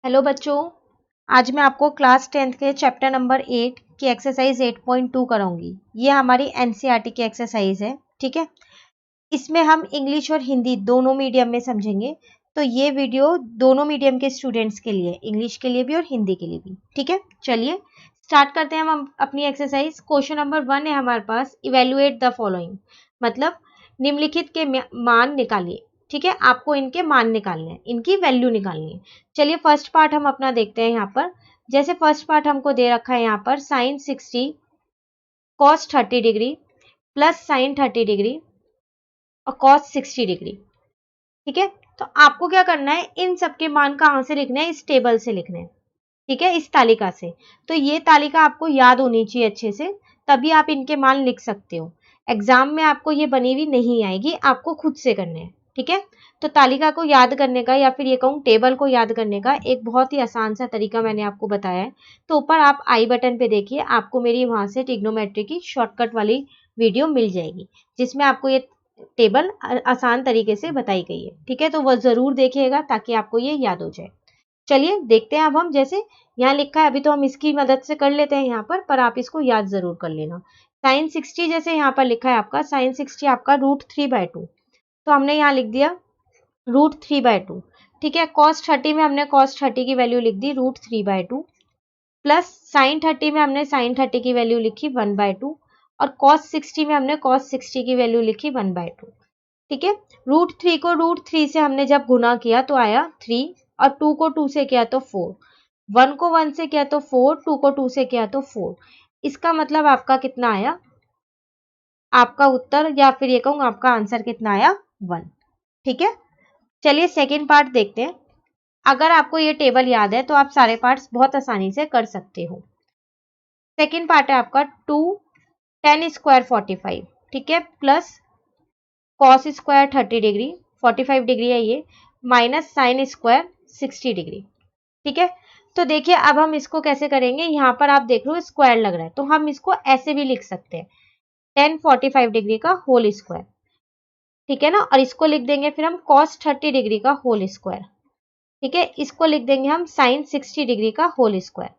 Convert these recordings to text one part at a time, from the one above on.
Hello बच्चों, आज मैं आपको क्लास 10th के चैप्टर नंबर 8 की एक्सरसाइज 8.2 कराऊंगी। ये हमारी एनसीईआरटी की एक्सरसाइज है, ठीक है। इसमें हम इंग्लिश और हिंदी दोनों मीडियम में समझेंगे। तो ये वीडियो दोनों मीडियम के स्टूडेंट्स के लिए, इंग्लिश के लिए भी और हिंदी के लिए भी, ठीक है। चलिए स्टार्ट करते हैं हम अपनी एक्सरसाइज। क्वेश्चन नंबर 1 है हमारे पास, इवेल्युएट द फॉलोइंग, मतलब निम्नलिखित के मान निकालिए। ठीक है, आपको इनके मान निकालने हैं, इनकी वैल्यू निकालनी है। चलिए फर्स्ट पार्ट हम अपना देखते हैं। यहाँ पर जैसे फर्स्ट पार्ट हमको दे रखा है, यहाँ पर sine 60 cos 30 degree plus sine 30 degree और कॉस 60 डिग्री। ठीक है, तो आपको क्या करना है, इन सबके मान कहाँ से लिखने हैं, इस टेबल से लिखने हैं। ठीक है, इस तालिका से। तो ये तालिका आपको याद होनी चाहिए अच्छे से, तभी आप इनके मान लिख सकते हो। एग्जाम में आपको ये बनी हुई नहीं आएगी, आपको खुद से करने हैं। ठीक है, तो तालिका को याद करने का, या फिर ये कहूँ टेबल को याद करने का एक बहुत ही आसान सा तरीका मैंने आपको बताया है। तो ऊपर आप आई बटन पे देखिए, आपको मेरी वहां से ट्रिग्नोमेट्री की शॉर्टकट वाली वीडियो मिल जाएगी, जिसमें आपको ये टेबल आसान तरीके से बताई गई है। ठीक है, तो वह जरूर देखिएगा ताकि आपको ये याद हो जाए। चलिए देखते हैं अब हम, जैसे यहाँ लिखा है, अभी तो हम इसकी मदद से कर लेते हैं यहाँ पर आप इसको याद जरूर कर लेना। साइन 60 जैसे यहाँ पर लिखा है आपका, साइन 60 आपका √3/2, तो हमने यहाँ लिख दिया √3/2। ठीक है, cos 30 में हमने cos 30 की वैल्यू लिख दी √3/2, प्लस साइन 30 में हमने साइन 30 की वैल्यू लिखी 1/2, और cos 60 में हमने cos 60 की वैल्यू लिखी 1/2। ठीक है, √3 को √3 से हमने जब गुना किया तो आया 3, और 2 को 2 से किया तो 4, 1 को 1 से किया तो 4, 2 को 2 से किया तो 4। इसका मतलब आपका कितना आया, आपका उत्तर या फिर ये कहूँ आपका आंसर कितना आया, 1। ठीक है, चलिए सेकेंड पार्ट देखते हैं। अगर आपको ये टेबल याद है तो आप सारे पार्ट्स बहुत आसानी से कर सकते हो। सेकेंड पार्ट है आपका 2 tan स्क्वायर 45, ठीक है, plus cos square 30 degree, 45 degree है ये, माइनस साइन स्क्वायर 60 डिग्री। ठीक है, तो देखिए अब हम इसको कैसे करेंगे। यहाँ पर आप देख लो स्क्वायर लग रहा है, तो हम इसको ऐसे भी लिख सकते हैं, tan 45 डिग्री का होल स्क्वायर। ठीक है ना, और इसको लिख देंगे फिर हम cos 30 डिग्री का होल स्क्वायर। ठीक है, इसको लिख देंगे हम sin 60 डिग्री का होल स्क्वायर।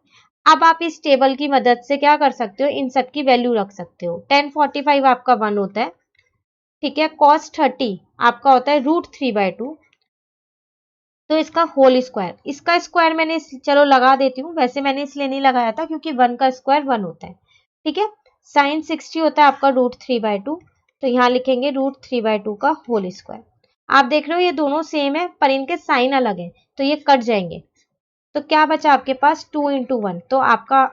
अब आप इस टेबल की मदद से क्या कर सकते हो, इन सब की वैल्यू रख सकते हो। tan 45 आपका 1 होता है, ठीक है, cos 30 आपका होता है √3/2, तो इसका होल स्क्वायर, इसका स्क्वायर मैंने चलो लगा देती हूँ, वैसे मैंने इसलिए नहीं लगाया था क्योंकि 1 का स्क्वायर 1 होता है। ठीक है, साइन 60 होता है आपका √3/2, तो यहाँ लिखेंगे √3/2 का होल स्क्वायर। आप देख रहे हो ये दोनों सेम है, पर इनके साइन अलग है, तो ये कट जाएंगे। तो क्या बचा आपके पास, 2 × 1, तो आपका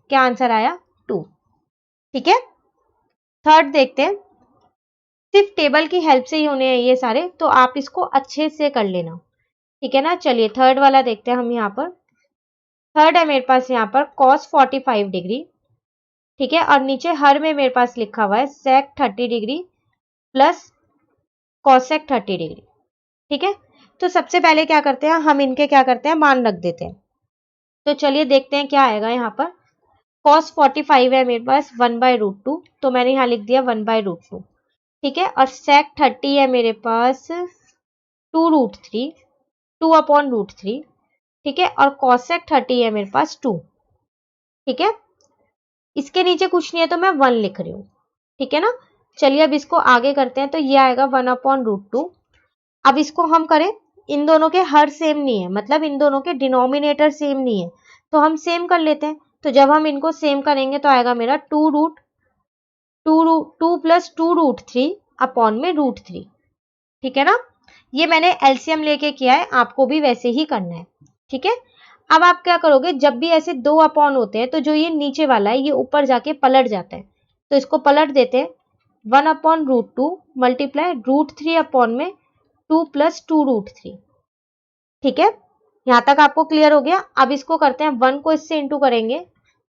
क्या आंसर आया, 2। ठीक है, थर्ड देखते हैं। सिर्फ टेबल की हेल्प से ही होने हैं ये सारे, तो आप इसको अच्छे से कर लेना। ठीक है ना, चलिए थर्ड वाला देखते हैं हम। यहाँ पर थर्ड है मेरे पास यहाँ पर cos 45 डिग्री, ठीक है, और नीचे हर में मेरे पास लिखा हुआ है sec 30 degree plus cosec 30 degree. ठीक है, तो सबसे पहले क्या करते हैं, हम इनके क्या करते हैं, मान रख देते हैं। तो चलिए देखते हैं क्या आएगा। यहाँ पर cos 45 है मेरे पास 1/√2, तो मैंने यहाँ लिख दिया 1/√2। ठीक है, और sec 30 है मेरे पास 2√3, 2/√3। ठीक है, और cosec 30 है मेरे पास 2। ठीक है, इसके नीचे कुछ नहीं है तो मैं 1 लिख रही हूँ। ठीक है ना, चलिए अब इसको आगे करते हैं, तो ये आएगा 1/√2। अब इसको हम करें, इन दोनों के हर सेम नहीं है, मतलब इन दोनों के डिनोमिनेटर सेम नहीं है, तो हम सेम कर लेते हैं। तो जब हम इनको सेम करेंगे तो आएगा मेरा 2 प्लस 2√3 अपॉन में √3। ठीक है ना, ये मैंने एलसीएम लेके किया है, आपको भी वैसे ही करना है। ठीक है, अब आप क्या करोगे, जब भी ऐसे 2 अपॉन होते हैं तो जो ये नीचे वाला है ये ऊपर जाके पलट जाता है, तो इसको पलट देते हैं। 1/√2 मल्टीप्लाई √3 अपॉन में 2 प्लस 2√3। ठीक है, यहां तक आपको क्लियर हो गया। अब इसको करते हैं, 1 को इससे इंटू करेंगे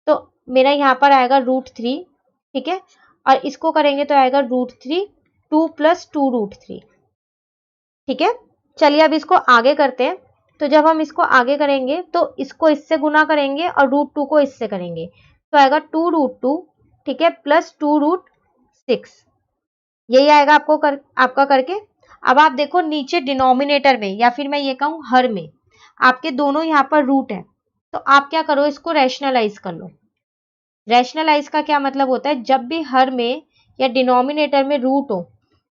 तो मेरा यहाँ पर आएगा √3। ठीक है, और इसको करेंगे तो आएगा √3, 2 प्लस 2√3। ठीक है, चलिए अब इसको आगे करते हैं। तो जब हम इसको आगे करेंगे तो इसको इससे गुना करेंगे और √2 को इससे करेंगे, तो आएगा 2√2, ठीक है, प्लस 2√6। यही आएगा आपका करके। अब आप देखो नीचे डिनोमिनेटर में, या फिर मैं ये कहूँ हर में, आपके दोनों यहाँ पर रूट है, तो आप क्या करो, इसको रैशनलाइज कर लो। रैशनलाइज का क्या मतलब होता है, जब भी हर में या डिनोमिनेटर में रूट हो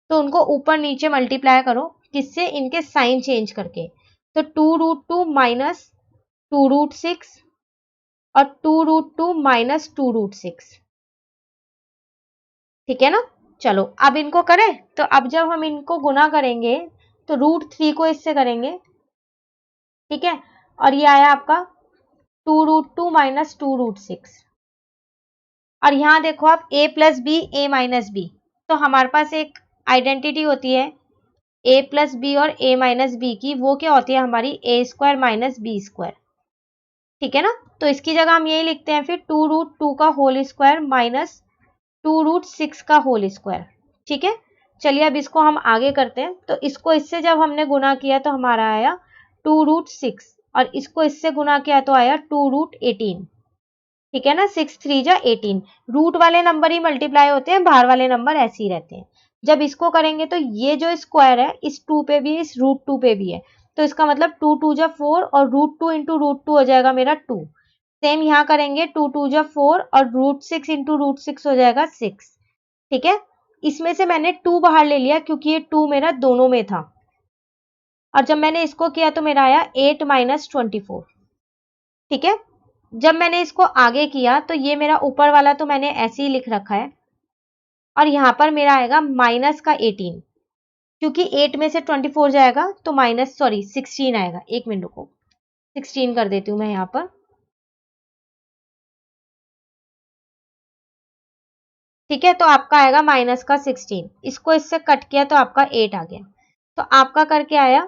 तो उनको ऊपर नीचे मल्टीप्लाई करो, किससे, इनके साइन चेंज करके। तो 2√2 माइनस 2√6 और 2√2 माइनस 2√6, ठीक है ना। चलो अब इनको करें, तो अब जब हम इनको गुना करेंगे तो √3 को इससे करेंगे, ठीक है, और ये आया आपका 2√2 माइनस 2√6। और यहां देखो आप a plus B A minus B, तो हमारे पास एक आइडेंटिटी होती है a प्लस बी और a माइनस बी की, वो क्या होती है हमारी a square minus B square, ठीक है ना। तो इसकी जगह हम यही लिखते हैं फिर 2√2 का होल स्क्वायर माइनस 2√6 का होल स्क्वायर, ठीक है। चलिए अब इसको हम आगे करते हैं, तो इसको इससे जब हमने गुना किया तो हमारा आया 2√6 और इसको इससे गुना किया तो आया 2√18, ठीक है ना। 6 3 जा 18, रूट वाले नंबर ही मल्टीप्लाई होते हैं, बाहर वाले नंबर ऐसे ही रहते हैं। जब इसको करेंगे तो ये जो स्क्वायर है इस 2 पे भी है, इस √2 पे भी है, तो इसका मतलब 2 2 जा 4 और √2 इंटू √2 हो जाएगा मेरा 2। सेम यहाँ करेंगे 2 2 जा 4 और √6 इंटू √6 हो जाएगा 6, ठीक है। इसमें से मैंने 2 बाहर ले लिया क्योंकि ये 2 मेरा दोनों में था, और जब मैंने इसको किया तो मेरा आया 8 माइनस 24, ठीक है। जब मैंने इसको आगे किया तो ये मेरा ऊपर वाला तो मैंने ऐसे ही लिख रखा है, और यहाँ पर मेरा आएगा माइनस का 18, क्योंकि 8 में से 24 जाएगा तो माइनस 16 आएगा। एक मिनट रुको, 16 कर देती हूँ मैं यहाँ पर, ठीक है। तो आपका आएगा माइनस का 16, इसको इससे कट किया तो आपका 8 आ गया, तो आपका करके आया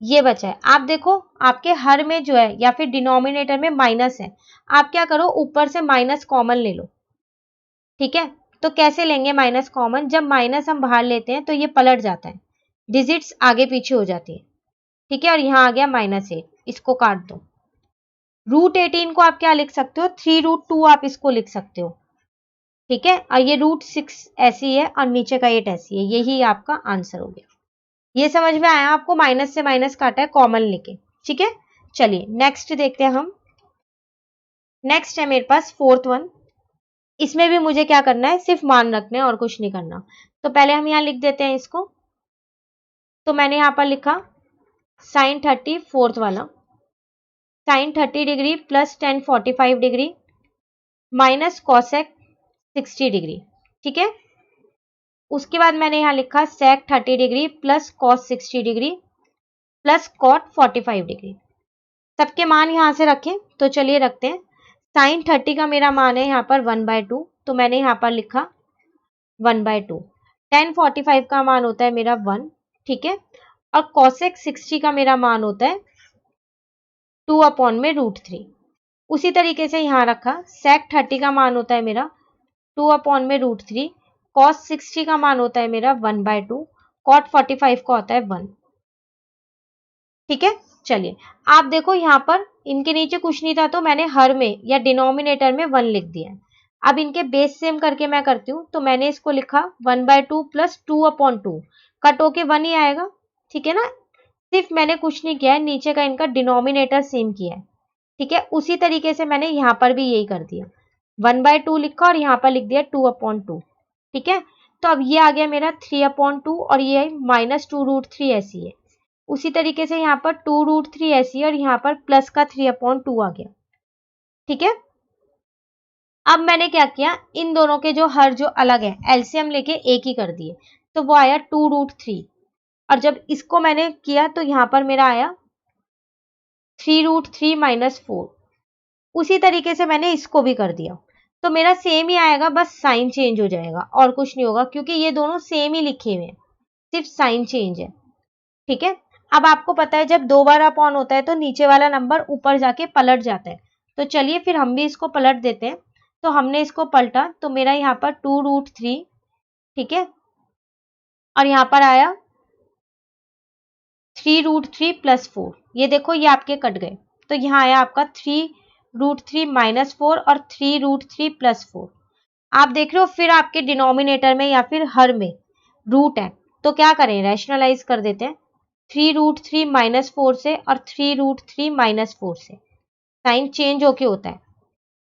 ये बचा है। आप देखो आपके हर में जो है या फिर डिनोमिनेटर में माइनस है, आप क्या करो ऊपर से माइनस कॉमन ले लो, ठीक है। तो कैसे लेंगे माइनस कॉमन, जब माइनस हम बाहर लेते हैं तो ये पलट जाता है, डिजिट्स आगे पीछे हो जाती है, ठीक है। और यहाँ आ गया -8, इसको काट दो। √18 को आप क्या लिख सकते हो, 3√2 आप इसको लिख सकते हो, ठीक है। और ये √6 ऐसी है और नीचे का 8 ऐसी है, यही आपका आंसर हो गया। ये समझ में आया आपको, माइनस से माइनस काटा है कॉमन लेके, ठीक है। चलिए नेक्स्ट देखते हैं हम। नेक्स्ट है मेरे पास फोर्थ वन, इसमें भी मुझे क्या करना है, सिर्फ मान रखने हैं और कुछ नहीं करना। तो पहले हम यहाँ लिख देते हैं इसको, तो मैंने यहाँ पर लिखा sin 30 फोर्थ वाला, sin 30 degree plus tan 45 degree minus cosec 60 degree, ठीक है। उसके बाद मैंने यहाँ लिखा sec 30 degree plus cos 60 degree plus cot 45 degree. सबके मान यहाँ से रखें, तो चलिए रखते हैं। sin 30 का मेरा मान है यहाँ पर 1/2, तो मैंने यहाँ पर लिखा 1/2। tan 45 का मान होता है मेरा 1, ठीक है। और cosec 60 का मेरा मान होता है 2/√3। उसी तरीके से यहाँ रखा, sec 30 का मान होता है मेरा 2/√3, cos 60 का मान होता है मेरा 1/2, cot 45 का होता है 1, ठीक है। चलिए आप देखो यहाँ पर इनके नीचे कुछ नहीं था, तो मैंने हर में या डिनोमिनेटर में 1 लिख दिया है। अब इनके बेस सेम करके मैं करती हूँ, तो मैंने इसको लिखा 1/2 प्लस 2/2, कट होके 1 ही आएगा, ठीक है ना। सिर्फ मैंने कुछ नहीं किया है, नीचे का इनका डिनोमिनेटर सेम किया है, ठीक है। उसी तरीके से मैंने यहाँ पर भी यही कर दिया, 1/2 लिखा और यहाँ पर लिख दिया 2/2, ठीक है। तो अब ये आ गया मेरा 3/2 और ये माइनस 2√3 ऐसी है। उसी तरीके से यहाँ पर 2√3 ऐसी है और यहाँ पर प्लस का 3/2 आ गया, ठीक है। अब मैंने क्या किया, इन दोनों के जो हर जो अलग है एलसीएम लेके एक ही कर दिए, तो वो आया 2√3, और जब इसको मैंने किया तो यहाँ पर मेरा आया 3√3 माइनस 4। उसी तरीके से मैंने इसको भी कर दिया, तो मेरा सेम ही आएगा, बस साइन चेंज हो जाएगा और कुछ नहीं होगा, क्योंकि ये दोनों सेम ही लिखे हुए हैं, सिर्फ साइन चेंज है, ठीक है। अब आपको पता है जब 2 बार अपॉन होता है तो नीचे वाला नंबर ऊपर जाके पलट जाता है, तो चलिए फिर हम भी इसको पलट देते हैं। तो हमने इसको पलटा तो मेरा यहाँ पर 2√3, ठीक है, और यहाँ पर आया 3√3 प्लस 4, ये देखो ये आपके कट गए, तो यहाँ आया आपका 3√3 माइनस 4 और 3√3 प्लस 4। आप देख रहे हो, फिर आपके डिनोमिनेटर में या फिर हर में रूट है, तो क्या करें, रैशनलाइज कर देते हैं। 3√3 -4 से और 3√3 -4 से साइन चेंज होके होता है,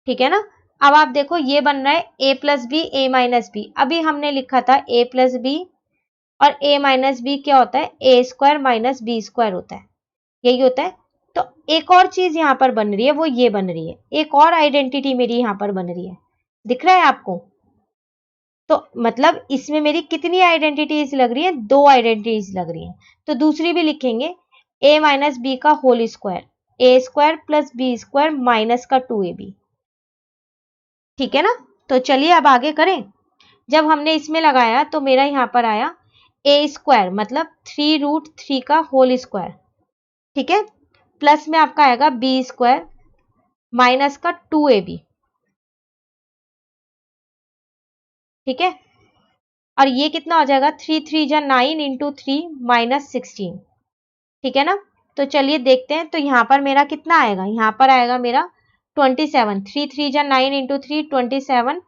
ठीक है ना। अब आप देखो ये बन रहा है a plus B a minus B. अभी हमने लिखा था a प्लस बी और a माइनस बी क्या होता है, a square minus B square होता है, यही होता है। तो एक और चीज यहाँ पर बन रही है, वो ये बन रही है, एक और आइडेंटिटी मेरी यहाँ पर बन रही है, दिख रहा है आपको। तो मतलब इसमें मेरी कितनी आइडेंटिटीज लग रही है, 2 आइडेंटिटीज लग रही हैं। तो दूसरी भी लिखेंगे a माइनस बी का whole square, a square plus B square minus का 2ab, ठीक है ना। तो चलिए अब आगे करें। जब हमने इसमें लगाया तो मेरा यहाँ पर आया a स्क्वायर मतलब 3√3 का होल स्क्वायर, ठीक है, प्लस में आपका आएगा b स्क्वायर माइनस का 2ab, ठीक है। और ये कितना हो जाएगा, 3 3 जा 9 इंटू 3 माइनस 16, ठीक है ना। तो चलिए देखते हैं, तो यहाँ पर मेरा कितना आएगा, यहाँ पर आएगा मेरा 27, 3 3 जा 9 इंटू 3 27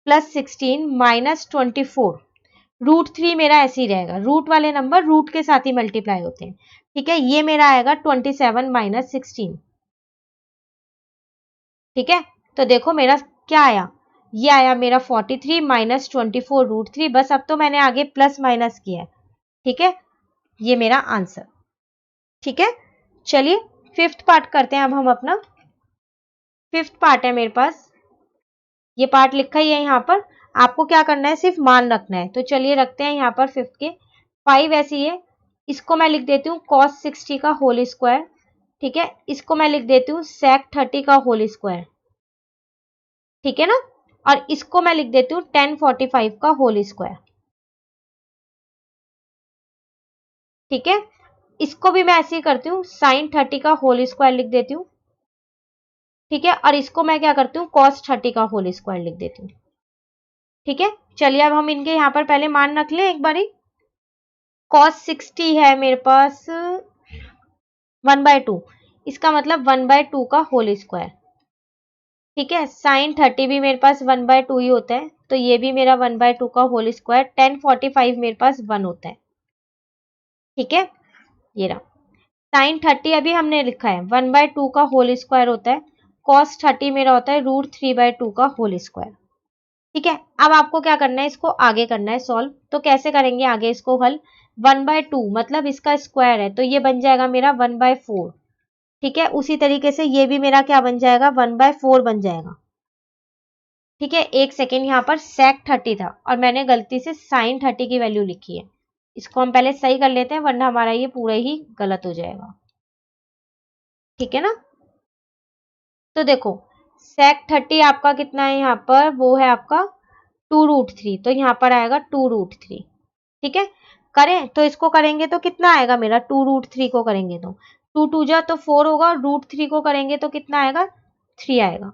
प्लस 16 माइनस 24, √3 मेरा ऐसे ही रहेगा, रूट वाले नंबर रूट के साथ ही मल्टीप्लाई होते हैं, ठीक है। ये मेरा आएगा 27 माइनस 16, ठीक है। तो देखो मेरा क्या आया, ये आया मेरा 43 माइनस 24 √3। बस अब तो मैंने आगे प्लस माइनस किया है, ठीक है, ये मेरा आंसर, ठीक है। चलिए फिफ्थ पार्ट करते हैं अब हम अपना। फिफ्थ पार्ट है मेरे पास, ये पार्ट लिखा ही है यहाँ पर, आपको क्या करना है, सिर्फ मान रखना है। तो चलिए रखते हैं यहाँ पर फिफ्थ के 5 ऐसी है, इसको मैं लिख देती हूँ cos 60 का होल स्क्वायर, ठीक है। इसको मैं लिख देती हूँ sec 30 का होल स्क्वायर, ठीक है ना। और इसको मैं लिख देती हूँ tan 45 का होल स्क्वायर, ठीक है। इसको भी मैं ऐसे ही करती हूँ sin 30 का होल स्क्वायर लिख देती हूँ, ठीक है। और इसको मैं क्या करती हूँ cos 30 का होल स्क्वायर लिख देती हूँ, ठीक है। चलिए अब हम इनके यहाँ पर पहले मान रख लें एक बारी। cos 60 है मेरे पास 1/2, इसका मतलब 1/2 का होल स्क्वायर, ठीक है। sin 30 भी मेरे पास 1/2 ही होता है, तो ये भी मेरा 1/2 का होल स्क्वायर, tan 45 मेरे पास 1 होता है, ठीक है। ये रहा sin 30 अभी हमने लिखा है 1/2 का होल स्क्वायर होता है, cos 30 मेरा होता है √3/2 का होल स्क्वायर, ठीक है। अब आपको क्या करना है, इसको आगे करना है सॉल्व। तो कैसे करेंगे आगे इसको हल, 1/2 मतलब इसका स्क्वायर है, तो ये बन जाएगा मेरा 1/4, ठीक है। उसी तरीके से ये भी मेरा क्या बन जाएगा, 1/4 बन जाएगा, ठीक है। एक सेकेंड, यहाँ पर sec 30 था और मैंने गलती से sin 30 की वैल्यू लिखी है, इसको हम पहले सही कर लेते हैं वरना हमारा ये पूरा ही गलत हो जाएगा, ठीक है ना। तो देखो sec 30 आपका कितना है यहाँ पर, वो है आपका 2√3, तो यहाँ पर आएगा 2√3, ठीक है। करें तो इसको करेंगे तो कितना आएगा मेरा, 2√3 को करेंगे तो 2 2 जा तो 4 होगा, और √3 को करेंगे तो कितना आएगा, 3 आएगा,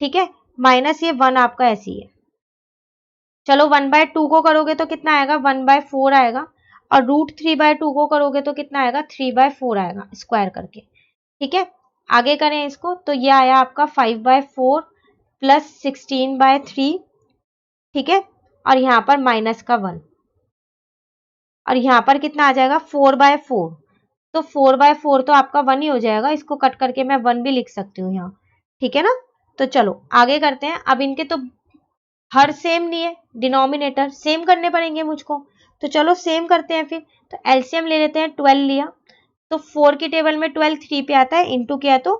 ठीक है। माइनस ये 1 आपका ऐसे ही है। चलो 1/2 को करोगे तो कितना आएगा, 1/4 आएगा, और √3/2 को करोगे तो कितना आएगा, 3/4 आएगा स्क्वायर करके, ठीक है। आगे करें इसको तो ये आया आपका 5/4 प्लस 16/3, ठीक है। और यहाँ पर माइनस का 1, और यहाँ पर कितना आ जाएगा 4/4, तो 4/4 तो आपका 1 ही हो जाएगा, इसको कट करके मैं 1 भी लिख सकती हूँ यहाँ, ठीक है ना। तो चलो आगे करते हैं। अब इनके तो हर सेम नहीं है, डिनोमिनेटर सेम करने पड़ेंगे मुझको, तो चलो सेम करते हैं फिर। तो एलसीएम ले लेते हैं, 12 लिया तो 4 की टेबल में 12 3 पे आता है, इंटू किया तो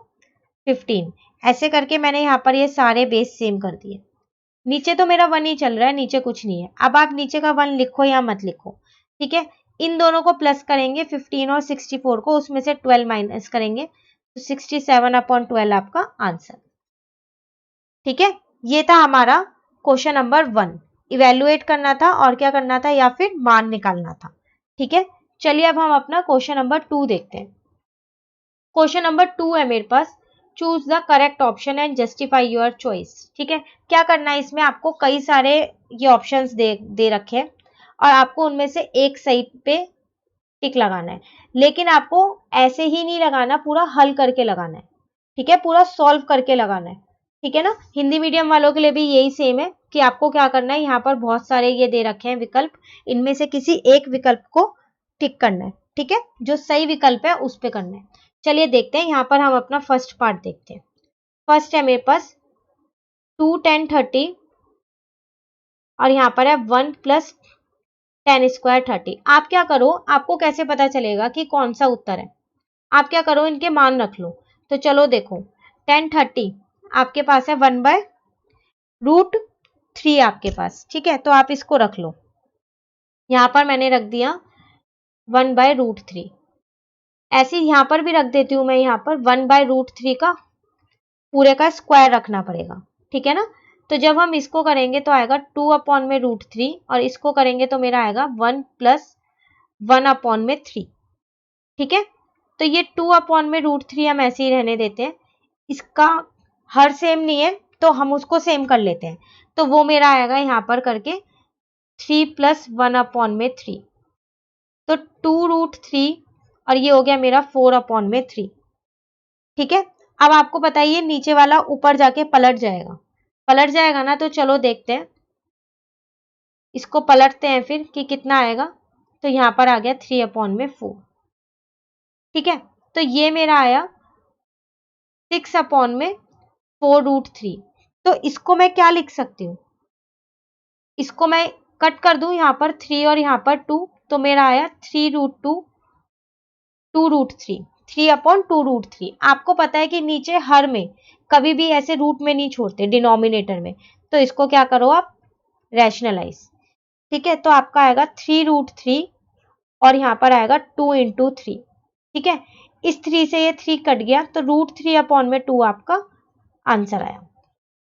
15, ऐसे करके मैंने यहाँ पर ये सारे बेस सेम कर दिए। नीचे तो मेरा 1 ही चल रहा है, नीचे कुछ नहीं है। अब आप नीचे का 1 लिखो या मत लिखो, ठीक है। इन दोनों को प्लस करेंगे 15 और 64 को, उसमें से 12 माइनस करेंगे तो 67/12 आपका आंसर, ठीक है। ये था हमारा क्वेश्चन नंबर 1, इवेल्युएट करना था और क्या करना था, या फिर मान निकालना था, ठीक है। चलिए अब हम अपना क्वेश्चन नंबर 2 देखते हैं। क्वेश्चन नंबर 2 है मेरे पास, choose the correct option and justify your choice, ठीक है। क्या करना है, इसमें आपको कई सारे ये ऑप्शंस दे रखे हैं और आपको उनमें से एक सही पे टिक लगाना है, लेकिन आपको ऐसे ही नहीं लगाना, पूरा हल करके लगाना है, ठीक है, पूरा सॉल्व करके लगाना है, ठीक है ना। हिंदी मीडियम वालों के लिए भी यही सेम है कि आपको क्या करना है, यहाँ पर बहुत सारे ये दे रखे हैं विकल्प, इनमें से किसी एक विकल्प को टिक करना है, ठीक है, जो सही विकल्प है उस पे करना है। चलिए देखते हैं, यहाँ पर हम अपना फर्स्ट पार्ट देखते हैं। फर्स्ट है मेरे पास 2 10 30 और यहाँ पर है 1 प्लस 10 स्क्वायर 30। आप क्या करो, आपको कैसे पता चलेगा कि कौन सा उत्तर है? आप क्या करो, इनके मान रख लो। तो चलो देखो, 10 30 आपके पास है 1/√3 आपके पास, ठीक है, तो आप इसको रख लो। यहाँ पर मैंने रख दिया 1/√3। ऐसे ही यहाँ पर भी रख देती हूँ मैं, यहाँ पर 1/√3 का पूरे का स्क्वायर रखना पड़ेगा, ठीक है ना। तो जब हम इसको करेंगे तो आएगा 2/√3 और इसको करेंगे तो मेरा आएगा 1 प्लस 1/3, ठीक है। तो ये 2/√3 हम ऐसे ही रहने देते हैं। इसका हर सेम नहीं है तो हम उसको सेम कर लेते हैं, तो वो मेरा आएगा यहाँ पर करके 3 प्लस 1/3, तो 2√3 और ये हो गया मेरा 4/3, ठीक है। अब आपको बताइए नीचे वाला ऊपर जाके पलट जाएगा ना, तो चलो देखते हैं, इसको पलटते हैं फिर कि कितना आएगा। तो यहाँ पर आ गया 3/4, ठीक है। तो ये मेरा आया 6/4√3। तो इसको मैं क्या लिख सकती हूँ, इसको मैं कट कर दूं, यहाँ पर 3 और यहाँ पर 2, तो मेरा आया 3√2 2√3, 3/2√3। आपको पता है कि नीचे हर में कभी भी ऐसे रूट में नहीं छोड़ते, डिनोमिनेटर में, तो इसको क्या करो आप, रैशनलाइज, ठीक है। तो आपका आएगा 3√3 और यहाँ पर आएगा 2 × 3, ठीक है। इस 3 से ये 3 कट गया, तो √3/2 आपका आंसर आया।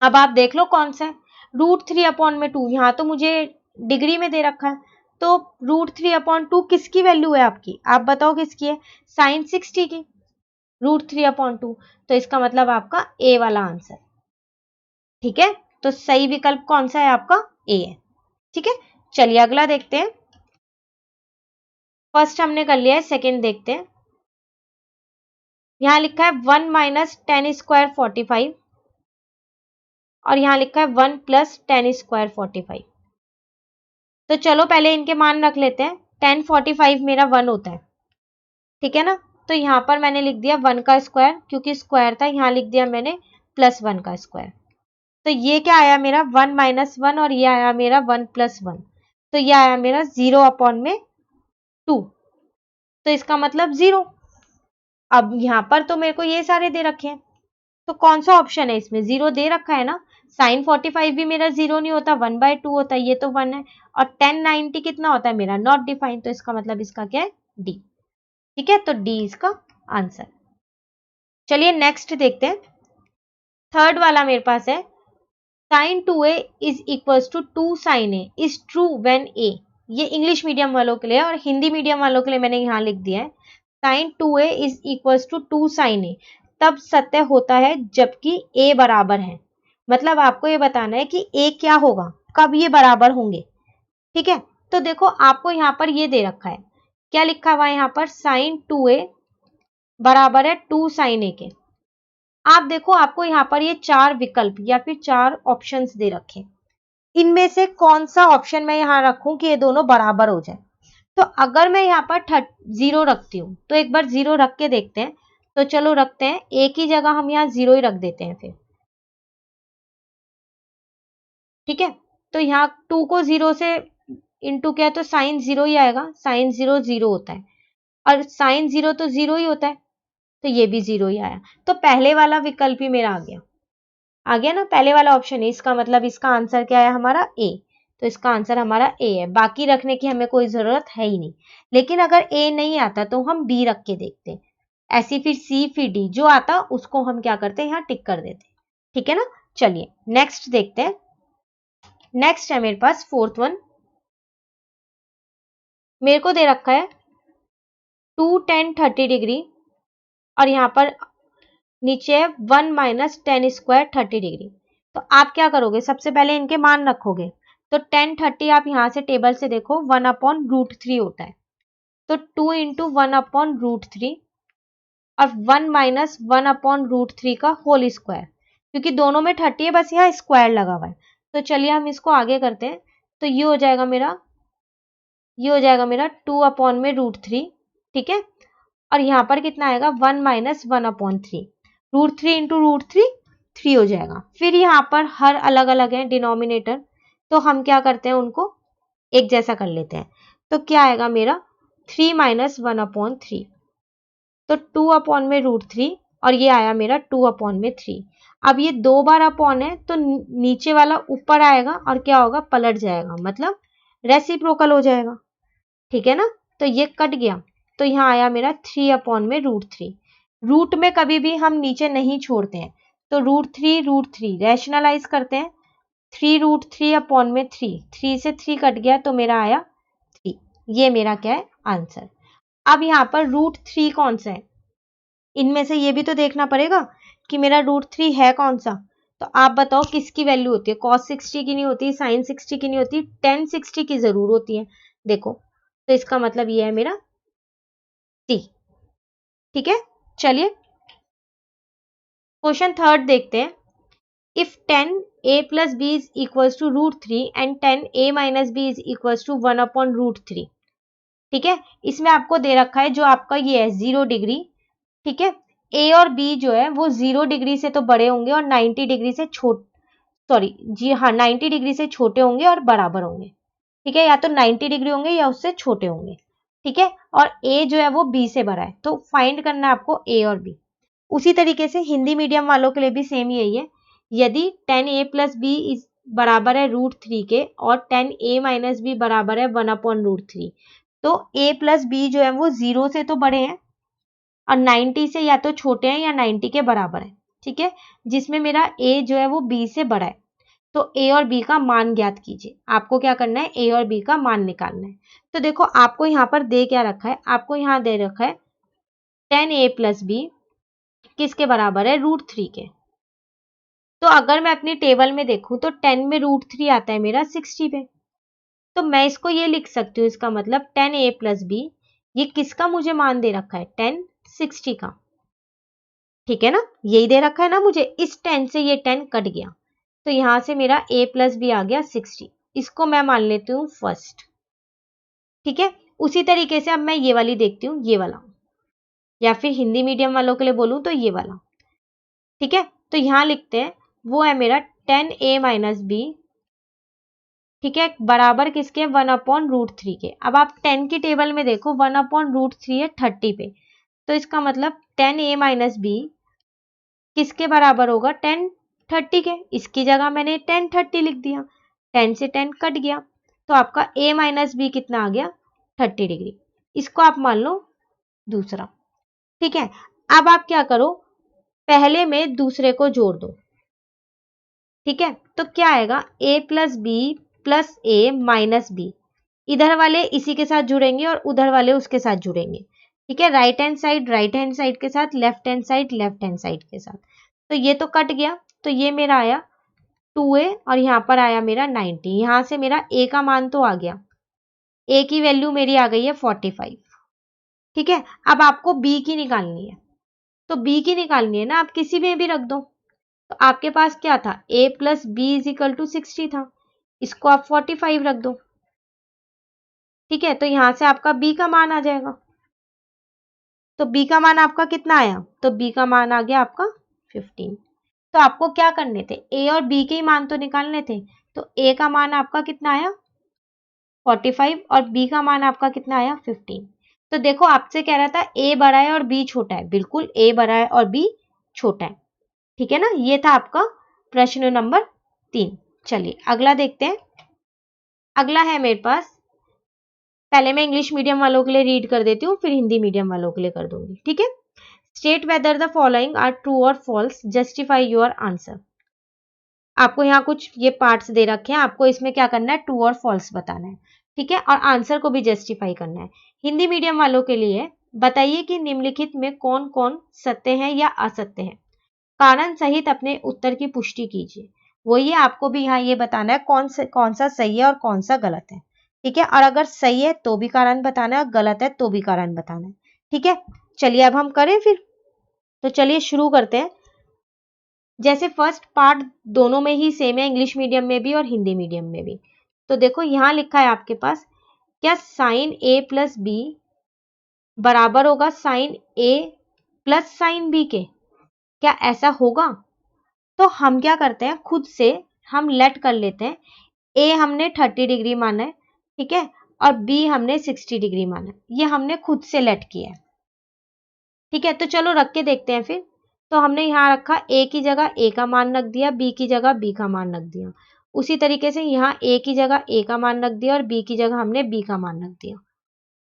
अब आप देख लो कौन सा है, √3/2। यहाँ तो मुझे डिग्री में दे रखा है, तो √3/2 किसकी वैल्यू है आपकी, आप बताओ किसकी है, sin 60 की, √3/2। तो इसका मतलब आपका ए वाला आंसर, ठीक है। तो सही विकल्प कौन सा है आपका, ए है, ठीक है। चलिए अगला देखते हैं। फर्स्ट हमने कर लिया है, सेकेंड देखते हैं। यहाँ लिखा है 1 - 10 स्क्वायर 45 और यहाँ लिखा है 1 प्लस 10 स्क्वायर 45। तो चलो पहले इनके मान रख लेते हैं। 10 45 मेरा 1 होता है, ठीक है ना। तो यहाँ पर मैंने लिख दिया 1 का स्क्वायर, क्योंकि स्क्वायर था, यहाँ लिख दिया मैंने +1 का स्क्वायर। तो ये क्या आया मेरा 1 - 1 और ये आया मेरा 1 + 1, तो ये आया मेरा 0/2। तो इसका मतलब 0। अब यहाँ पर तो मेरे को ये सारे दे रखे हैं, तो कौन सा ऑप्शन है इसमें, 0 दे रखा है ना। sin 45 भी मेरा 0 नहीं होता, 1/2 होता है, ये तो 1 है। और 10 90 कितना होता है मेरा, नॉट डिफाइंड, तो इसका मतलब इसका क्या है, डी, ठीक है। तो डी इसका आंसर। चलिए नेक्स्ट देखते हैं। थर्ड वाला मेरे पास है sin 2a is equals to 2 sin a is true when a। ये इंग्लिश मीडियम वालों के लिए और हिंदी मीडियम वालों के लिए मैंने यहाँ लिख दिया है, sin 2a is equals to 2 sin a तब सत्य होता है जबकि a बराबर है। मतलब आपको ये बताना है कि a क्या होगा, कब ये बराबर होंगे, ठीक है। तो देखो आपको यहाँ पर ये दे रखा है, क्या लिखा हुआ है यहाँ पर, sin 2a बराबर है 2 sin a के। आप देखो आपको यहाँ पर ये 4 विकल्प या फिर 4 ऑप्शंस दे रखे, इनमें से कौन सा ऑप्शन मैं यहाँ रखूं कि ये दोनों बराबर हो जाए। तो अगर मैं यहाँ पर 0 रखती हूँ, तो एक बार 0 रख के देखते हैं। तो चलो रखते हैं, एक ही जगह हम यहाँ 0 ही रख देते हैं फिर, ठीक है। तो यहाँ 2 को 0 से इंटू किया तो साइन 0 ही आएगा, साइन 0 0 होता है और साइन 0 तो 0 ही होता है, तो ये भी 0 ही आया। तो पहले वाला विकल्प ही मेरा आ गया ना, पहले वाला ऑप्शन है, इसका मतलब इसका आंसर क्या है हमारा, ए। तो इसका आंसर हमारा ए है, बाकी रखने की हमें कोई जरूरत है ही नहीं। लेकिन अगर ए नहीं आता तो हम बी रख के देखते हैं, ऐसी फिर सी फिर डी, जो आता उसको हम क्या करते हैं, यहाँ टिक कर देते हैं, ठीक है ना। चलिए नेक्स्ट देखते हैं। नेक्स्ट है मेरे पास फोर्थ वन, मेरे को दे रखा है 2 10 30 डिग्री और यहाँ पर नीचे है 1 - 10 स्क्वायर 30 डिग्री। तो आप क्या करोगे, सबसे पहले इनके मान रखोगे। तो 10 30 आप यहाँ से टेबल से देखो 1/√3 होता है, तो 2 × 1/√3 और 1 - 1/√3 का होल स्क्वायर, क्योंकि दोनों में 30 है, बस यहाँ स्क्वायर लगा हुआ है। तो चलिए हम इसको आगे करते हैं। तो ये हो जाएगा मेरा 2/√3, ठीक है। और यहाँ पर कितना आएगा 1 माइनस 1/3, √3 इंटू √3 3 हो जाएगा। फिर यहाँ पर हर अलग अलग है डिनोमिनेटर, तो हम क्या करते हैं उनको एक जैसा कर लेते हैं। तो क्या आएगा मेरा 3 माइनस 1/3, तो 2 अपॉन में √3 और ये आया मेरा 2 अपॉन में 3। अब ये 2 बार अपॉन है तो नीचे वाला ऊपर आएगा और क्या होगा पलट जाएगा, मतलब रेसिप्रोकल हो जाएगा, ठीक है ना। तो ये कट गया, तो यहाँ आया मेरा 3 अपॉन में √3। रूट में कभी भी हम नीचे नहीं छोड़ते हैं, तो √3 रैशनलाइज करते हैं, 3 √3 अपॉन में 3 से 3 कट गया तो मेरा आया 3। ये मेरा क्या है आंसर। अब यहाँ पर √3 कौन सा है, इनमें से ये भी तो देखना पड़ेगा कि मेरा √3 है कौन सा। तो आप बताओ किसकी वैल्यू होती है, cos 60 की नहीं होती, sin 60 की नहीं होती, tan 60 की जरूर होती है। देखो तो इसका मतलब ये है मेरा सी, ठीक है। चलिए क्वेश्चन थर्ड देखते हैं। If 10a plus b is equals to √3 and 10a minus b is equals to 1/√3, ठीक है। इसमें आपको दे रखा है जो आपका ये है 0 डिग्री, ठीक है। ए और बी जो है वो 0 डिग्री से तो बड़े होंगे और 90 डिग्री से जी हाँ 90 डिग्री से छोटे होंगे और बराबर होंगे, ठीक है। या तो 90 डिग्री होंगे या उससे छोटे होंगे, ठीक है। और ए जो है वो बी से बड़ा है, तो फाइंड करना है आपको ए और बी। उसी तरीके से हिंदी मीडियम वालों के लिए भी सेम यही है। यदि 10a प्लस बी बराबर है √3 के और 10a माइनस बी बराबर है 1/√3, तो a प्लस बी जो है वो 0 से तो बड़े हैं और 90 से या तो छोटे हैं या 90 के बराबर है, ठीक है। जिसमें मेरा a जो है वो b से बड़ा है, तो a और b का मान ज्ञात कीजिए। आपको क्या करना है, a और b का मान निकालना है। तो देखो आपको यहाँ पर दे क्या रखा है, आपको यहाँ दे रखा है 10a प्लस बी किसके बराबर है √3 के। तो अगर मैं अपनी टेबल में देखूं तो 10 में √3 आता है मेरा 60 पे, तो मैं इसको ये लिख सकती हूँ, इसका मतलब 10a प्लस बी ये किसका मुझे मान दे रखा है 10 60 का, ठीक है ना। यही दे रखा है ना मुझे, इस 10 से ये 10 कट गया तो यहां से मेरा a प्लस बी आ गया 60, इसको मैं मान लेती हूँ फर्स्ट, ठीक है। उसी तरीके से अब मैं ये वाली देखती हूँ, ये वाला, या फिर हिंदी मीडियम वालों के लिए बोलूं तो ये वाला, ठीक है। तो यहां लिखते हैं वो है मेरा 10a माइनस बी, ठीक है, बराबर किसके 1/√3 के। अब आप 10 की टेबल में देखो 1/√3 है 30 पे, तो इसका मतलब 10a माइनस बी किसके बराबर होगा 10 30 के। इसकी जगह मैंने 10 30 लिख दिया, 10 से 10 कट गया, तो आपका a माइनस बी कितना आ गया 30 डिग्री। इसको आप मान लो दूसरा, ठीक है। अब आप क्या करो, पहले में दूसरे को जोड़ दो, ठीक है। तो क्या आएगा a plus B plus a minus B, इधर वाले इसी के साथ जुड़ेंगे और उधर वाले उसके साथ जुड़ेंगे, ठीक है। राइट हैंड साइड के साथ, लेफ्ट हैंड साइड के साथ। तो ये तो कट गया, तो ये मेरा आया 2a और यहाँ पर आया मेरा 90। यहाँ से मेरा a का मान तो आ गया, a की वैल्यू मेरी आ गई है 45, ठीक है। अब आपको b की निकालनी है, तो b की निकालनी है ना, आप किसी में भी रख दो। तो आपके पास क्या था a plus B is equal to 60 था, इसको आप 45 रख दो, ठीक है। तो यहां से आपका b का मान आ जाएगा। तो b का मान आपका कितना आया, तो b का मान आ गया आपका 15। तो आपको क्या करने थे, a और b के ही मान तो निकालने थे। तो a का मान आपका कितना आया 45 और b का मान आपका कितना आया 15। तो देखो आपसे कह रहा था a बड़ा है और b छोटा है, बिल्कुल a बड़ा है और b छोटा है, ठीक है ना। ये था आपका प्रश्न नंबर 3। चलिए अगला देखते हैं। अगला है मेरे पास, पहले मैं इंग्लिश मीडियम वालों के लिए रीड कर देती हूँ, फिर हिंदी मीडियम वालों के लिए कर दूंगी, ठीक है। State whether the following are true और फॉल्स, जस्टिफाई योर आंसर। आपको यहाँ कुछ ये पार्ट्स दे रखे हैं, आपको इसमें क्या करना है ट्रू और फॉल्स बताना है, ठीक है। और आंसर को भी जस्टिफाई करना है। हिंदी मीडियम वालों के लिए बताइए कि निम्नलिखित में कौन कौन सत्य है या असत्य है, कारण सहित अपने उत्तर की पुष्टि कीजिए। वो ये आपको भी यहाँ ये बताना है कौन सा सही है और कौन सा गलत है, ठीक है। और अगर सही है तो भी कारण बताना है और गलत है तो भी कारण बताना है, ठीक है। चलिए अब हम करें फिर, तो चलिए शुरू करते हैं। जैसे फर्स्ट पार्ट दोनों में ही सेम है, इंग्लिश मीडियम में भी और हिंदी मीडियम में भी। तो देखो यहाँ लिखा है आपके पास, क्या साइन a प्लस बी बराबर होगा साइन ए प्लस साइन बी के। क्या ऐसा होगा? तो हम क्या करते हैं, खुद से हम लेट कर लेते हैं। ए हमने 30 डिग्री माना है, ठीक है, और बी हमने 60 डिग्री माना है। ये हमने खुद से लेट किया है, ठीक है। तो चलो रख के देखते हैं फिर। तो हमने यहाँ रखा, ए की जगह ए का मान रख दिया, बी की जगह बी का मान रख दिया। उसी तरीके से यहाँ ए की जगह ए का मान रख दिया और बी की जगह हमने बी का मान रख दिया,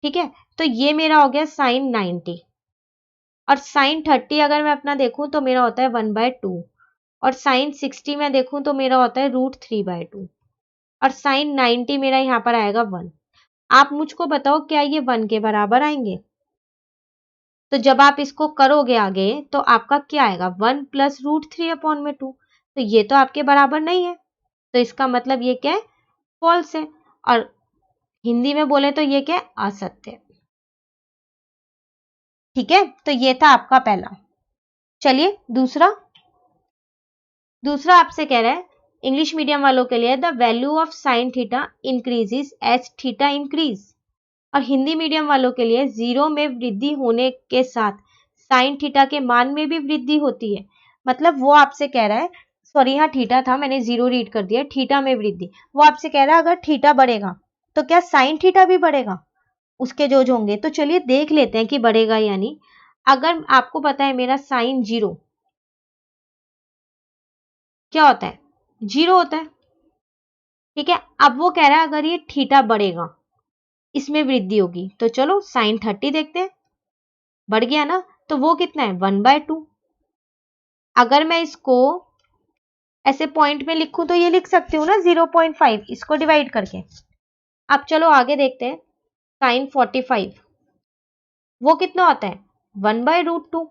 ठीक है। तो ये मेरा हो गया साइन 90। और साइन 30 अगर मैं अपना देखूं तो मेरा होता है 1/2। और साइन 60 में देखूं तो मेरा होता है √3/2। और साइन 90 मेरा यहाँ पर आएगा 1। आप मुझको बताओ क्या ये 1 के बराबर आएंगे? तो जब आप इसको करोगे आगे तो आपका क्या आएगा, 1 प्लस √3/2। तो ये तो आपके बराबर नहीं है, तो इसका मतलब ये क्या है, फॉल्स है। और हिंदी में बोले तो ये क्या है, असत्य है, ठीक है। तो ये था आपका पहला। चलिए दूसरा आपसे कह रहा है इंग्लिश मीडियम वालों के लिए, the value of sine theta increases as theta increase. और हिंदी मीडियम वालों के लिए, जीरो में वृद्धि होने के साथ साइन थीटा के मान में भी वृद्धि होती है। मतलब वो आपसे कह रहा है, सॉरी यहाँ थीटा था, मैंने जीरो रीड कर दिया, थीटा में वृद्धि। वो आपसे कह रहा है अगर थीटा बढ़ेगा तो क्या साइन थीटा भी बढ़ेगा, उसके जो होंगे। तो चलिए देख लेते हैं कि बढ़ेगा या नहीं। अगर आपको पता है मेरा साइन 0 क्या होता है, 0 होता है, ठीक है। अब वो कह रहा है अगर ये थीटा बढ़ेगा, इसमें वृद्धि होगी, तो चलो साइन 30 देखते हैं। बढ़ गया ना, तो वो कितना है, 1/2। अगर मैं इसको ऐसे पॉइंट में लिखूं तो ये लिख सकती हूँ ना 0.5, इसको डिवाइड करके। अब चलो आगे देखते हैं, साइन 45 वो कितना होता है, 1/√2।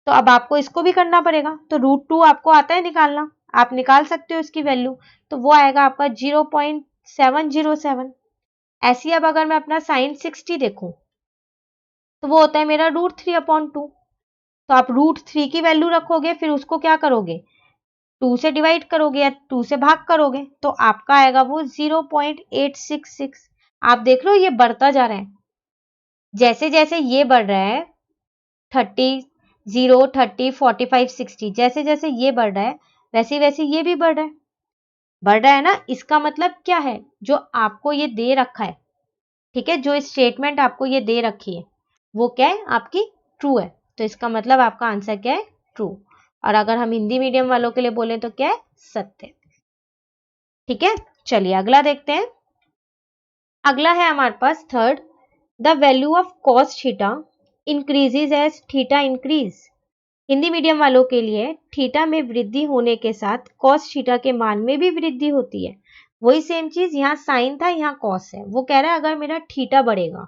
तो अब आपको इसको भी करना पड़ेगा, तो √2 आपको आता है निकालना, आप निकाल सकते हो इसकी वैल्यू। तो वो आएगा आपका 0.707। ऐसी अब अगर मैं अपना साइन 60 देखूं तो वो होता है मेरा √3/2। तो आप √3 की वैल्यू रखोगे, फिर उसको क्या करोगे, 2 से डिवाइड करोगे या 2 से भाग करोगे, तो आपका आएगा वो 0.866। आप देख लो ये बढ़ता जा रहा है, जैसे जैसे ये बढ़ रहा है 30, 0, 30, 45, 60, जैसे जैसे ये बढ़ रहा है वैसे वैसे ये भी बढ़ रहा है। बढ़ रहा है ना, इसका मतलब क्या है, जो आपको ये दे रखा है, ठीक है, जो स्टेटमेंट आपको ये दे रखी है वो क्या है, आपकी ट्रू है। तो इसका मतलब आपका आंसर क्या है, ट्रू। और अगर हम हिंदी मीडियम वालों के लिए बोले तो क्या है, सत्य, ठीक है। चलिए अगला देखते हैं। अगला है हमारे पास third, the value of cos theta increases as theta increase. Hindi medium वालों के लिए थीटा में वृद्धि होने के साथ कॉस थीटा के मान में भी वृद्धि होती है। वही सेम चीज, यहाँ साइन था यहाँ कॉस है। वो कह रहा है अगर मेरा थीटा बढ़ेगा,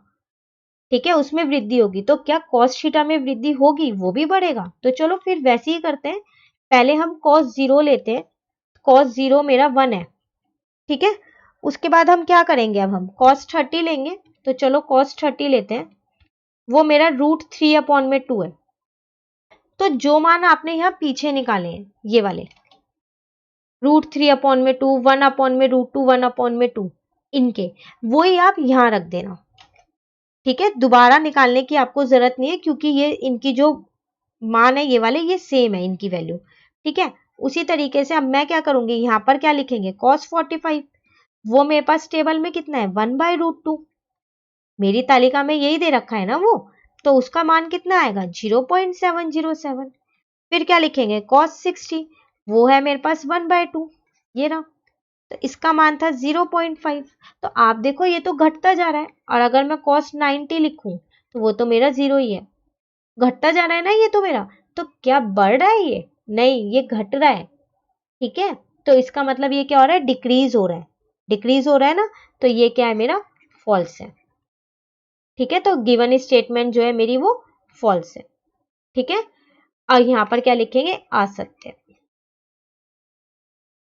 ठीक है, उसमें वृद्धि होगी, तो क्या कॉस थीटा में वृद्धि होगी, वो भी बढ़ेगा। तो चलो फिर वैसे ही करते हैं, पहले हम कॉस 0 लेते हैं। कॉस 0 मेरा 1 है, ठीक है। उसके बाद हम क्या करेंगे, अब हम कॉस 30 लेंगे। तो चलो कॉस 30 लेते हैं, वो मेरा √3/2 है। तो जो मान आपने यहाँ पीछे निकाले हैं ये वाले, √3/2, 1/√2, 1/2, इनके वो ही आप यहाँ रख देना, ठीक है। दोबारा निकालने की आपको जरूरत नहीं है, क्योंकि ये इनकी जो मान है ये वाले, ये सेम है इनकी वैल्यू, ठीक है। उसी तरीके से अब मैं क्या करूंगी, यहाँ पर क्या लिखेंगे, cos 45, वो मेरे पास टेबल में कितना है, 1/√2, मेरी तालिका में यही दे रखा है ना वो, तो उसका मान कितना आएगा, 0.707। फिर क्या लिखेंगे, cos 60, वो है मेरे पास 1/2, ये रहा, तो इसका मान था 0.5। तो आप देखो ये तो घटता जा रहा है। और अगर मैं cos 90 लिखूं तो वो तो मेरा 0 ही है, घटता जा रहा है ना ये तो मेरा। तो क्या बढ़ रहा है ये, नहीं ये घट रहा है, ठीक है। तो इसका मतलब ये क्या हो रहा है, डिक्रीज हो रहा है, डिक्रीज हो रहा है ना, तो ये क्या है, मेरा फॉल्स है, ठीक है। तो गिवन स्टेटमेंट जो है मेरी वो फॉल्स है, ठीक है। और यहां पर क्या लिखेंगे, असत्य,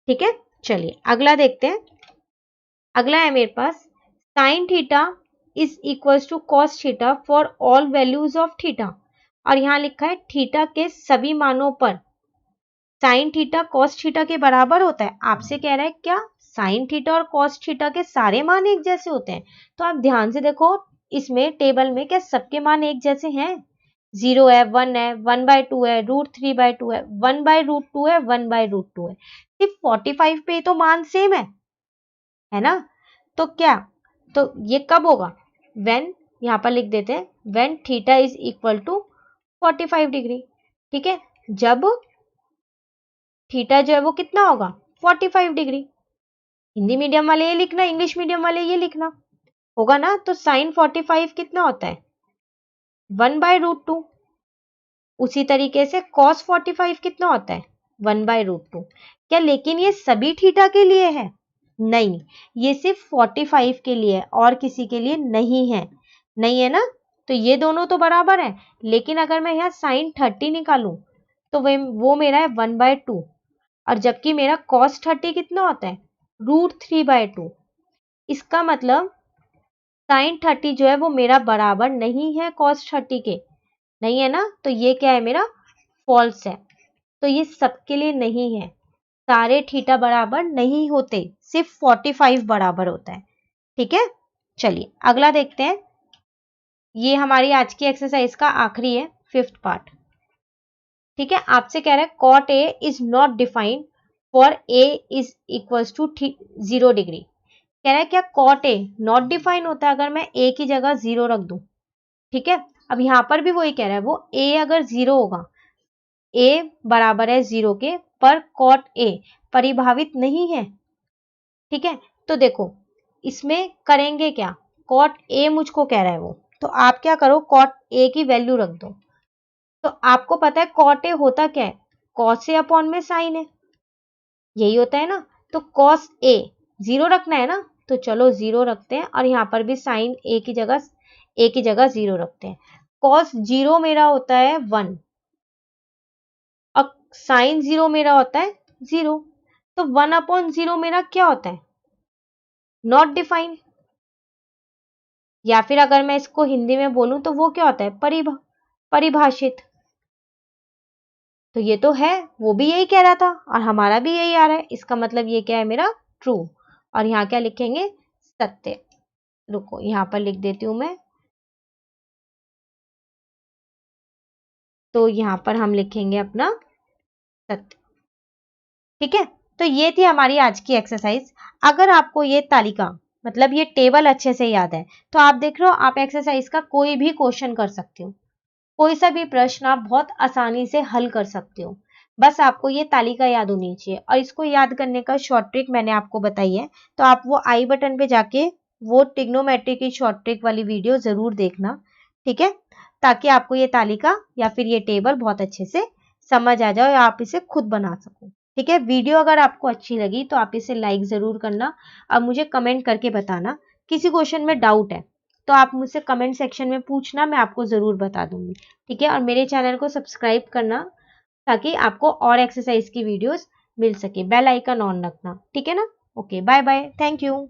ठीक है। चलिए अगला देखते हैं। अगला है मेरे पास, sine theta is equals to cos theta for all values of theta. और यहां लिखा है थीटा के सभी मानों पर साइन थीटा कॉस थीटा के बराबर होता है। आपसे कह रहा है क्या साइन थीटा और कॉस थीटा के सारे मान एक जैसे होते हैं, तो आप ध्यान से देखो, इसमें टेबल में क्या सबके मान एक जैसे हैं? 0 है, 1 है, 1/2 है, √3/2 है, 1/√2 है, 1/√2 है। सिर्फ 45 पे तो मान सेम है ना? तो क्या, तो ये कब होगा? व्हेन, यहाँ पर लिख देते हैं, when theta is equal to 45 degree. ठीक है, जब थीटा जो है वो कितना होगा? 45 डिग्री। हिंदी मीडियम वाले ये लिखना, इंग्लिश मीडियम वाले ये लिखना, होगा ना? तो साइन 45 कितना होता है? 1/√2। उसी तरीके से कॉस 45 कितना होता है? 1/√2। क्या लेकिन ये सभी थीटा के लिए है? नहीं, ये सिर्फ 45 के लिए है और किसी के लिए नहीं है। नहीं है ना? तो ये दोनों तो बराबर है, लेकिन अगर मैं यहाँ साइन 30 निकालूं तो वो मेरा है 1/2, और जबकि मेरा कॉस 30 कितना होता है? √3/2। इसका मतलब साइन 30 जो है वो मेरा बराबर नहीं है कॉस 30 के, नहीं है ना? तो ये क्या है? मेरा फॉल्स है। तो ये सबके लिए नहीं है, सारे थीटा बराबर नहीं होते, सिर्फ 45 बराबर होता है। ठीक है, चलिए अगला देखते हैं। ये हमारी आज की एक्सरसाइज का आखिरी है, 5th पार्ट। ठीक है, आपसे कह रहा है cot A is not defined for A is equals to 0 degree. कह रहा है क्या कॉट ए नॉट डिफाइन होता है अगर मैं ए की जगह 0 रख दूं? ठीक है, अब यहां पर भी वही कह रहा है, वो ए अगर 0 होगा, ए बराबर है 0 के, पर कॉट ए परिभावित नहीं है। ठीक है, तो देखो इसमें करेंगे क्या? कॉट ए मुझको कह रहा है वो, तो आप क्या करो, कॉट ए की वैल्यू रख दो। तो आपको पता है कॉट ए होता क्या है? कॉस ए अपॉन में साइन है, यही होता है ना? तो कॉस ए 0 रखना है ना, तो चलो 0 रखते हैं, और यहाँ पर भी साइन ए की जगह 0 रखते हैं। कॉस 0 मेरा होता है 1 और साइन 0 मेरा होता है 0, तो 1/0 मेरा क्या होता है? Not defined. या फिर अगर मैं इसको हिंदी में बोलूं तो वो क्या होता है? परिभाषित। तो ये तो है, वो भी यही कह रहा था और हमारा भी यही आ रहा है, इसका मतलब ये क्या है? मेरा ट्रू। और यहाँ क्या लिखेंगे? सत्य। रुको यहाँ पर लिख देती हूं मैं, तो यहाँ पर हम लिखेंगे अपना सत्य। ठीक है, तो ये थी हमारी आज की एक्सरसाइज। अगर आपको ये तालिका मतलब ये टेबल अच्छे से याद है, तो आप देख रहे हो आप एक्सरसाइज का कोई भी क्वेश्चन कर सकते हो, कोई सा भी प्रश्न आप बहुत आसानी से हल कर सकते हो। बस आपको ये तालिका याद होनी चाहिए, और इसको याद करने का शॉर्ट ट्रिक मैंने आपको बताई है, तो आप वो आई बटन पे जाके वो ट्रिग्नोमेट्री की शॉर्ट ट्रिक वाली वीडियो जरूर देखना। ठीक है, ताकि आपको ये तालिका या फिर ये टेबल बहुत अच्छे से समझ आ जाए और आप इसे खुद बना सको। ठीक है, वीडियो अगर आपको अच्छी लगी तो आप इसे लाइक जरूर करना, और मुझे कमेंट करके बताना। किसी क्वेश्चन में डाउट है तो आप मुझसे कमेंट सेक्शन में पूछना, मैं आपको जरूर बता दूंगी। ठीक है, और मेरे चैनल को सब्सक्राइब करना ताकि आपको और एक्सरसाइज की वीडियोस मिल सके। बेल आइकन ऑन रखना। ठीक है ना? Okay, bye bye, thank you.